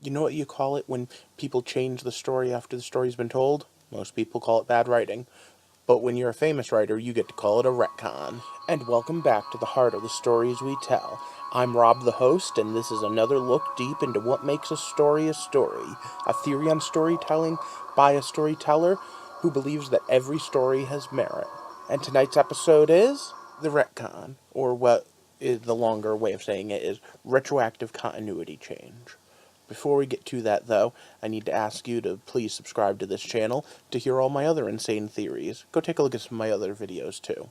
You know what you call it when people change the story after the story's been told? Most people call it bad writing. But when you're a famous writer, you get to call it a retcon. And welcome back to the heart of the stories we tell. I'm Rob the host, and this is another look deep into what makes a story, a theory on storytelling by a storyteller who believes that every story has merit. And tonight's episode is the retcon, or what is the longer way of saying it is retroactive continuity change. Before we get to that, though, I need to ask you to please subscribe to this channel to hear all my other insane theories. Go take a look at some of my other videos, too.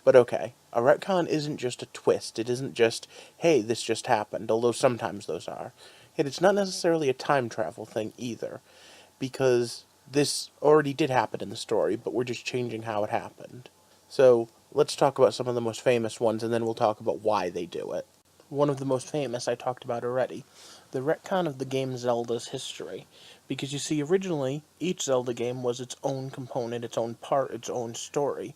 But okay, a retcon isn't just a twist. It isn't just, hey, this just happened, although sometimes those are. Yet it's not necessarily a time travel thing, either, because this already did happen in the story, but we're just changing how it happened. So, let's talk about some of the most famous ones, and then we'll talk about why they do it. One of the most famous I talked about already, the retcon of the game Zelda's history. Because you see, originally, each Zelda game was its own component, its own part, its own story.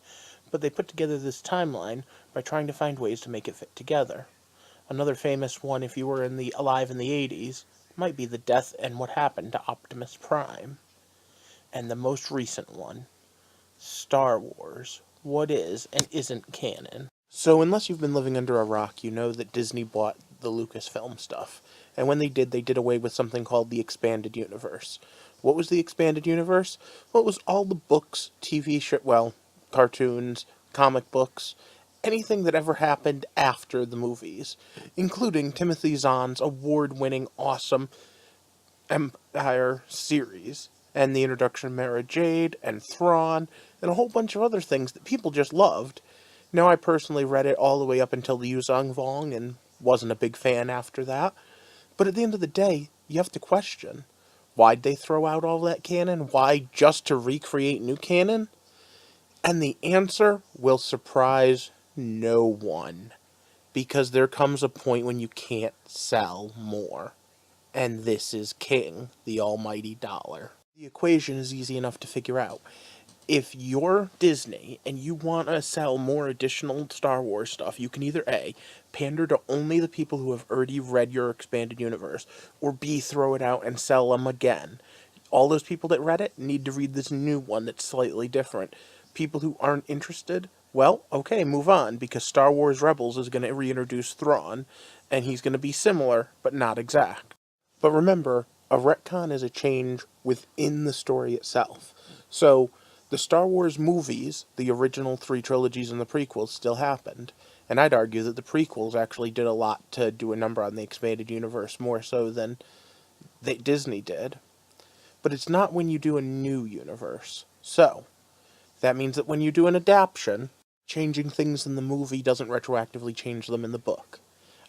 But they put together this timeline by trying to find ways to make it fit together. Another famous one, if you were alive in the 80s, might be the death and what happened to Optimus Prime. And the most recent one, Star Wars, what is and isn't canon. So unless you've been living under a rock, you know that Disney bought the Lucasfilm stuff. And when they did away with something called the Expanded Universe. What was the Expanded Universe? Well, it was all the books, TV show, cartoons, comic books, anything that ever happened after the movies, including Timothy Zahn's award-winning, awesome Empire series, and the introduction of Mara Jade, and Thrawn, and a whole bunch of other things that people just loved. Now, I personally read it all the way up until the Yuzong Vong, and wasn't a big fan after that. But at the end of the day, you have to question, why'd they throw out all that canon? Why just to recreate new canon? And the answer will surprise no one. Because there comes a point when you can't sell more. And this is king, the almighty dollar. The equation is easy enough to figure out. If you're Disney and you want to sell more additional Star Wars stuff, you can either A, pander to only the people who have already read your expanded universe, or B, throw it out and sell them again. All those people that read it need to read this new one that's slightly different. People who aren't interested, well, okay, move on, because Star Wars Rebels is going to reintroduce Thrawn, and he's going to be similar, but not exact. But remember, a retcon is a change within the story itself. So, the Star Wars movies, the original 3 trilogies and the prequels, still happened. And I'd argue that the prequels actually did a lot to do a number on the expanded universe, more so than Disney did. But it's not when you do a new universe. So, that means that when you do an adaptation, changing things in the movie doesn't retroactively change them in the book.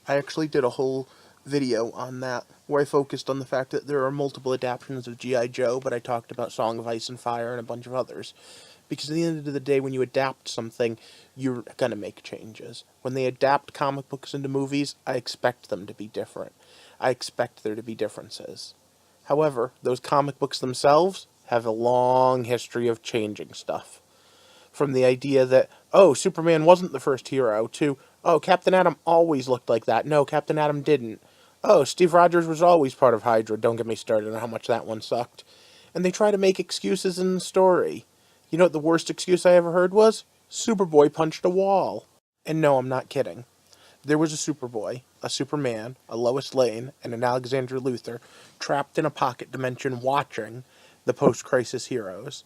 I actually did a whole video on that, where I focused on the fact that there are multiple adaptations of G.I. Joe, but I talked about Song of Ice and Fire and a bunch of others. Because at the end of the day, when you adapt something, you're going to make changes. When they adapt comic books into movies, I expect them to be different. I expect there to be differences. However, those comic books themselves have a long history of changing stuff. From the idea that, oh, Superman wasn't the first hero, to, oh, Captain Atom always looked like that. No, Captain Atom didn't. Oh, Steve Rogers was always part of Hydra. Don't get me started on how much that one sucked. And they try to make excuses in the story. You know what the worst excuse I ever heard was? Superboy punched a wall. And no, I'm not kidding. There was a Superboy, a Superman, a Lois Lane, and an Alexander Luthor trapped in a pocket dimension watching the post-crisis heroes.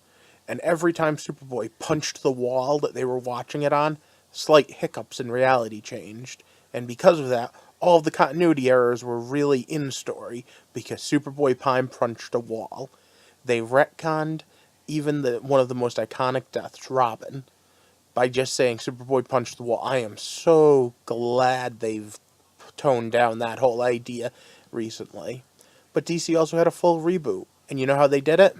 And every time Superboy punched the wall that they were watching it on, slight hiccups in reality changed. And because of that, all of the continuity errors were really in story, because Superboy Prime punched a wall. They retconned even one of the most iconic deaths, Robin, by just saying Superboy punched the wall. I am so glad they've toned down that whole idea recently. But DC also had a full reboot. And you know how they did it?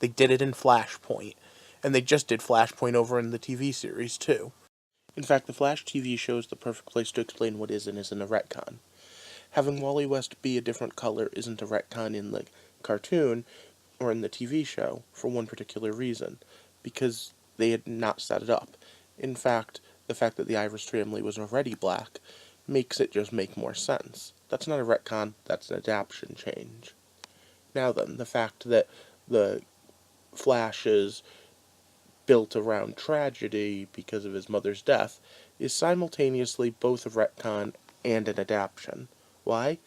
They did it in Flashpoint. And they just did Flashpoint over in the TV series, too. In fact, the Flash TV show is the perfect place to explain what is and isn't a retcon. Having Wally West be a different color isn't a retcon in the cartoon or in the TV show for one particular reason. Because they had not set it up. In fact, the fact that the Irish family was already black makes it just make more sense. That's not a retcon, that's an adaptation change. Now then, the fact that the Flash is built around tragedy because of his mother's death is simultaneously both a retcon and an adaptation. Why?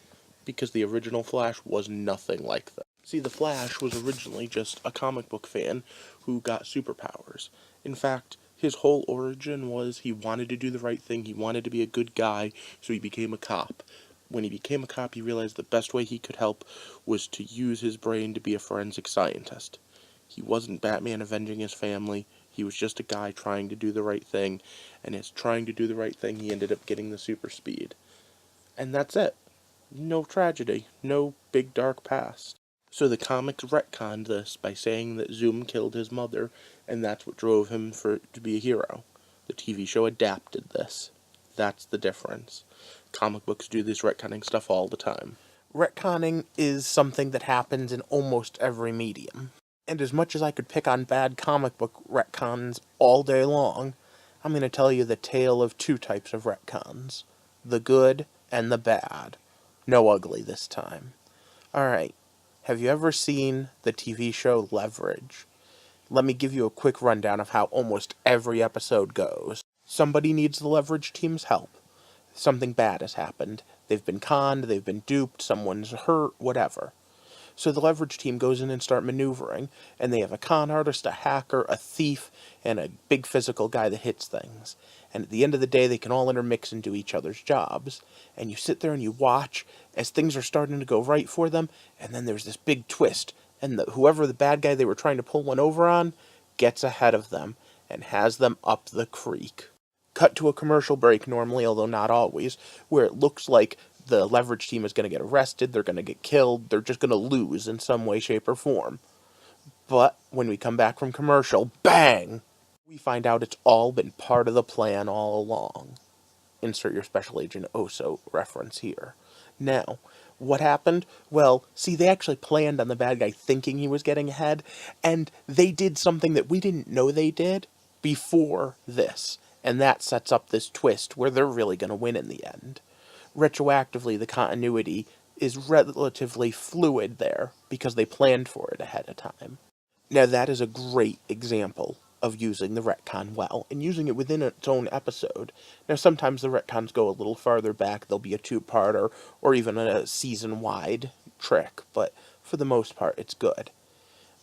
Because the original Flash was nothing like that. See, the Flash was originally just a comic book fan who got superpowers. In fact, his whole origin was he wanted to do the right thing, he wanted to be a good guy, so he became a cop. When he became a cop, he realized the best way he could help was to use his brain to be a forensic scientist. He wasn't Batman avenging his family, he was just a guy trying to do the right thing, and as trying to do the right thing, he ended up getting the super speed. And that's it. No tragedy, no big dark past. So the comics retconned this by saying that Zoom killed his mother, and that's what drove him to be a hero. The TV show adapted this. That's the difference. Comic books do this retconning stuff all the time. Retconning is something that happens in almost every medium. And as much as I could pick on bad comic book retcons all day long, I'm going to tell you the tale of two types of retcons. The good and the bad. No ugly this time. Alright, have you ever seen the TV show Leverage? Let me give you a quick rundown of how almost every episode goes. Somebody needs the Leverage team's help. Something bad has happened. They've been conned, they've been duped, someone's hurt, whatever. So the Leverage team goes in and start maneuvering, and they have a con artist, a hacker, a thief, and a big physical guy that hits things. And at the end of the day, they can all intermix and do each other's jobs. And you sit there and you watch as things are starting to go right for them, and then there's this big twist, and whoever the bad guy they were trying to pull one over on gets ahead of them and has them up the creek. Cut to a commercial break normally, although not always, where it looks like the Leverage team is going to get arrested, they're going to get killed, they're just going to lose in some way, shape, or form. But when we come back from commercial, bang! We find out it's all been part of the plan all along. Insert your Special Agent Oso reference here. Now, what happened? Well, see, they actually planned on the bad guy thinking he was getting ahead, and they did something that we didn't know they did before this. And that sets up this twist where they're really going to win in the end. Retroactively, the continuity is relatively fluid there because they planned for it ahead of time. Now, that is a great example of using the retcon well, and using it within its own episode. Now, sometimes the retcons go a little farther back, there'll be a two-parter, or even a season-wide trick, but for the most part, it's good.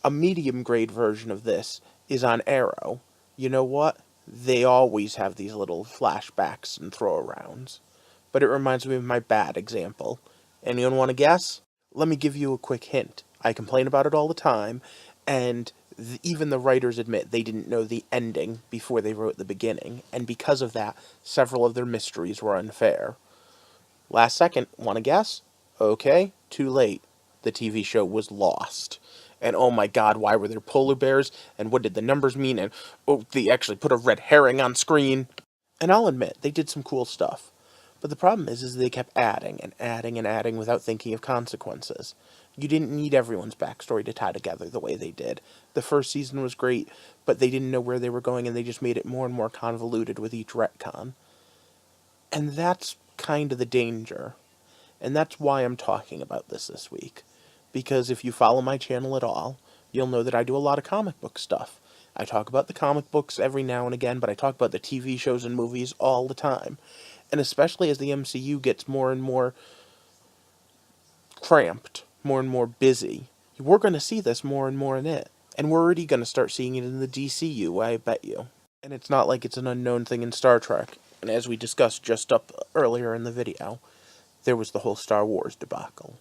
A medium-grade version of this is on Arrow. You know what? They always have these little flashbacks and throw-arounds. But it reminds me of my bad example. Anyone want to guess? Let me give you a quick hint. I complain about it all the time, and even the writers admit they didn't know the ending before they wrote the beginning, and because of that, several of their mysteries were unfair. Last second, want to guess? Okay, too late. The TV show was Lost. And oh my god, why were there polar bears? And what did the numbers mean? And oh, they actually put a red herring on screen. And I'll admit, they did some cool stuff. But the problem is they kept adding and adding and adding without thinking of consequences. You didn't need everyone's backstory to tie together the way they did. The first season was great, but they didn't know where they were going, and they just made it more and more convoluted with each retcon. And that's kind of the danger. And that's why I'm talking about this week. Because if you follow my channel at all, you'll know that I do a lot of comic book stuff. I talk about the comic books every now and again, but I talk about the TV shows and movies all the time. And especially as the MCU gets more and more cramped, more and more busy, we're going to see this more and more in it. And we're already going to start seeing it in the DCU, I bet you. And it's not like it's an unknown thing in Star Trek. And as we discussed just up earlier in the video, there was the whole Star Wars debacle.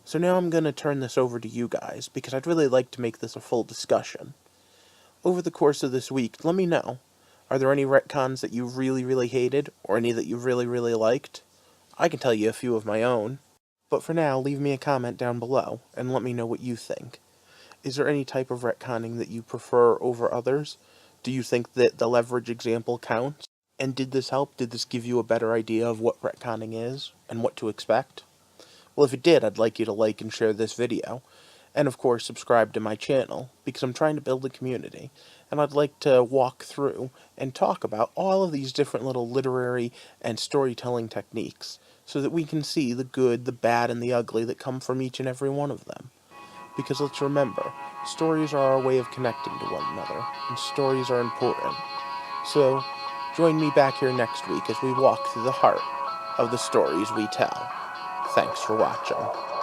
So now I'm going to turn this over to you guys, because I'd really like to make this a full discussion. Over the course of this week, let me know. Are there any retcons that you really, really hated, or any that you really, really liked? I can tell you a few of my own. But for now, leave me a comment down below, and let me know what you think. Is there any type of retconning that you prefer over others? Do you think that the Leverage example counts? And did this help? Did this give you a better idea of what retconning is, and what to expect? Well, if it did, I'd like you to like and share this video. And of course, subscribe to my channel, because I'm trying to build a community, and I'd like to walk through and talk about all of these different little literary and storytelling techniques, so that we can see the good, the bad, and the ugly that come from each and every one of them. Because let's remember, stories are our way of connecting to one another, and stories are important. So, join me back here next week as we walk through the heart of the stories we tell. Thanks for watching.